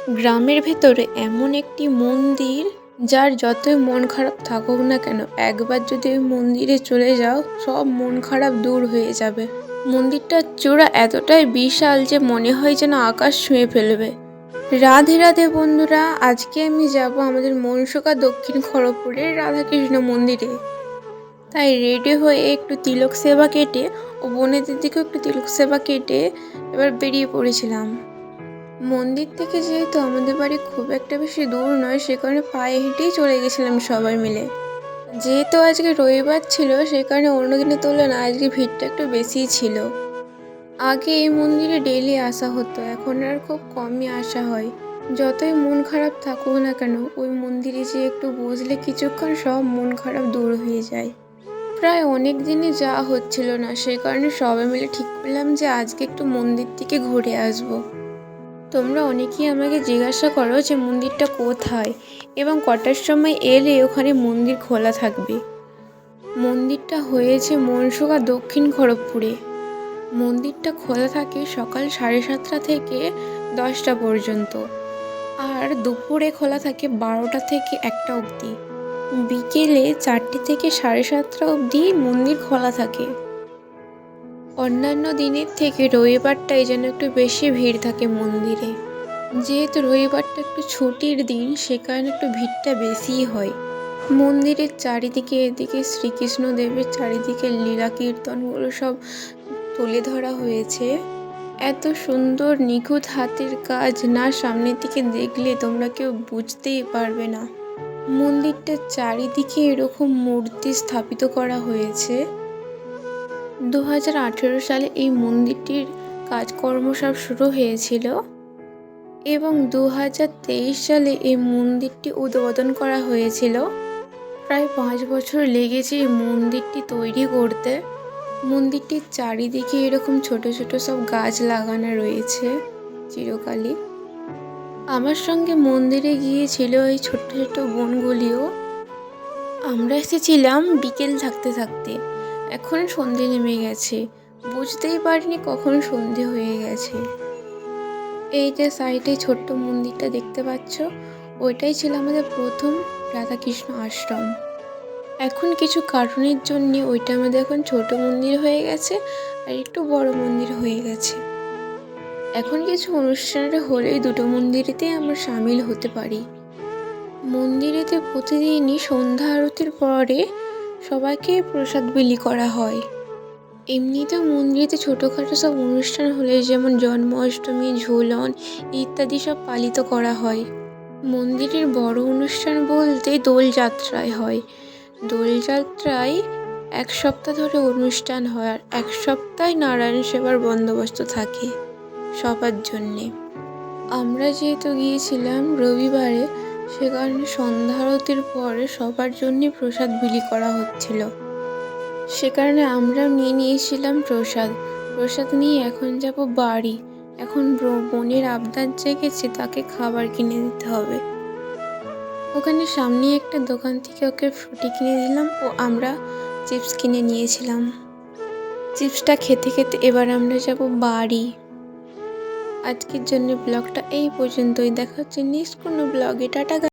গ্রামের ভেতরে এমন একটি মন্দির, যার যতই মন খারাপ থাকুক না কেন, একবার যদি ওই মন্দিরে চলে যাও সব মন খারাপ দূর হয়ে যাবে। মন্দিরটার চূড়া এতটাই বিশাল যে মনে হয় যেন আকাশ ছুঁয়ে ফেলবে। রাধে রাধে বন্ধুরা, আজকে আমি যাব আমাদের মনসুকা দক্ষিণ খড়গপুরের রাধাকৃষ্ণ মন্দিরে। তাই রেডি হয়ে একটু তিলক সেবা কেটে ও বোনেদের দিকেও একটু তিলক সেবা কেটে এবার বেরিয়ে পড়েছিলাম। মন্দির থেকে যেহেতু আমাদের বাড়ি খুব একটা বেশি দূর নয়, সে কারণে পায়ে হেঁটেই চলে গেছিলাম সবাই মিলে। যেহেতু আজকে রবিবার ছিল, সে কারণে অন্য দিনের তুলনায় আজকে ভিড়টা একটু বেশিই ছিল। আগে এই মন্দিরে ডেইলি আসা হতো, এখন আর খুব কমই আসা হয়। যতই মন খারাপ থাকুক না কেন, ওই মন্দিরে যেয়ে একটু বসলে কিছুক্ষণ সব মন খারাপ দূর হয়ে যায়। প্রায় অনেক দিনই যাওয়া হচ্ছিল না, সেই কারণে সবাই মিলে ঠিক করলাম যে আজকে একটু মন্দির থেকে ঘুরে আসবো। তোমরা অনেকেই আমাকে জিজ্ঞাসা করো যে মন্দিরটা কোথায় এবং কটার সময় এলে ওখানে মন্দির খোলা থাকবে। মন্দিরটা হয়েছে মনসুকা দক্ষিণ খড়গপুরে। মন্দিরটা খোলা থাকে সকাল 7:30 থেকে 10টা পর্যন্ত, আর দুপুরে খোলা থাকে 12টা থেকে 1টা অবধি। বিকেলে 4টে থেকে 7:30 অবধি মন্দির খোলা থাকে। অন্যান্য দিনের থেকে রবিবারটাই যেন একটু বেশি ভিড় থাকে মন্দিরে। যেহেতু রবিবারটা একটু ছুটির দিন, সে কারণে একটু ভিড়টা বেশিই হয়। মন্দিরের চারিদিকে এদিকে শ্রীকৃষ্ণ দেবের চারিদিকে লীলা কীর্তনগুলো সব তুলে ধরা হয়েছে। এত সুন্দর নিখুঁত হাতের কাজ, না সামনের দিকে দেখলে তোমরা কেউ বুঝতেই পারবে না। মন্দিরটার চারিদিকে এরকম মূর্তি স্থাপিত করা হয়েছে। 2018 সালে এই মন্দিরটির কাজকর্ম সব শুরু হয়েছিল এবং 2023 সালে এই মন্দিরটি উদ্বোধন করা হয়েছিল। প্রায় 5 বছর লেগেছে এই মন্দিরটি তৈরি করতে। মন্দিরটির চারিদিকে এরকম ছোট ছোট সব গাছ লাগানো রয়েছে চিরকালই। আমার সঙ্গে মন্দিরে গিয়েছিল এই ছোট্ট ছোট্ট বোনগুলিও। আমরা এসেছিলাম বিকেল থাকতে থাকতে, এখন সন্ধে নেমে গেছে, বুঝতেই পারিনি কখন সন্ধে হয়ে গেছে। এই যে সাইডে ছোট্ট মন্দিরটা দেখতে পাচ্ছ, ওইটাই ছিল আমাদের প্রথম রাধাকৃষ্ণ আশ্রম। এখন কিছু কারণের জন্য ওইটা আমাদের এখন ছোট মন্দির হয়ে গেছে আর একটু বড় মন্দির হয়ে গেছে। এখন কিছু অনুষ্ঠানের হলেই দুটো মন্দিরেতেই আমরা সামিল হতে পারি। মন্দিরেতে প্রতিদিনই সন্ধ্যা আরতির পরে সবাইকে প্রসাদ বিলি করা হয়। এমনিতেও মন্দিরেতে ছোটোখাটো সব অনুষ্ঠান হলে, যেমন জন্মাষ্টমী, ঝুলন ইত্যাদি সব পালিত করা হয়। মন্দিরের বড় অনুষ্ঠান বলতে দোলযাত্রায় হয়। দোলযাত্রায় 1 সপ্তাহ ধরে অনুষ্ঠান হয়, আর 1 সপ্তাহ নারায়ণ সেবার বন্দোবস্ত থাকে সবার জন্যে। আমরা যেহেতু গিয়েছিলাম রবিবারে, সে কারণে সন্ধ্যা আরতির পরে সবার জন্যে প্রসাদ বিলি করা হচ্ছিল। সে কারণে আমরা নিয়েছিলাম প্রসাদ নিয়ে এখন যাব বাড়ি। এখন বোনের আবদার জেগেছে, তাকে খাবার কিনে দিতে হবে। ওখানে সামনে একটা দোকান থেকে ওকে ফ্রুটি কিনে দিলাম ও আমরা চিপস কিনে নিয়েছিলাম। চিপসটা খেতে খেতে এবার আমরা যাব বাড়ি। আজকের জন্য ব্লগটা এই পর্যন্তই, দেখা হচ্ছে নেক্সট কোনো ব্লগে। টাটা।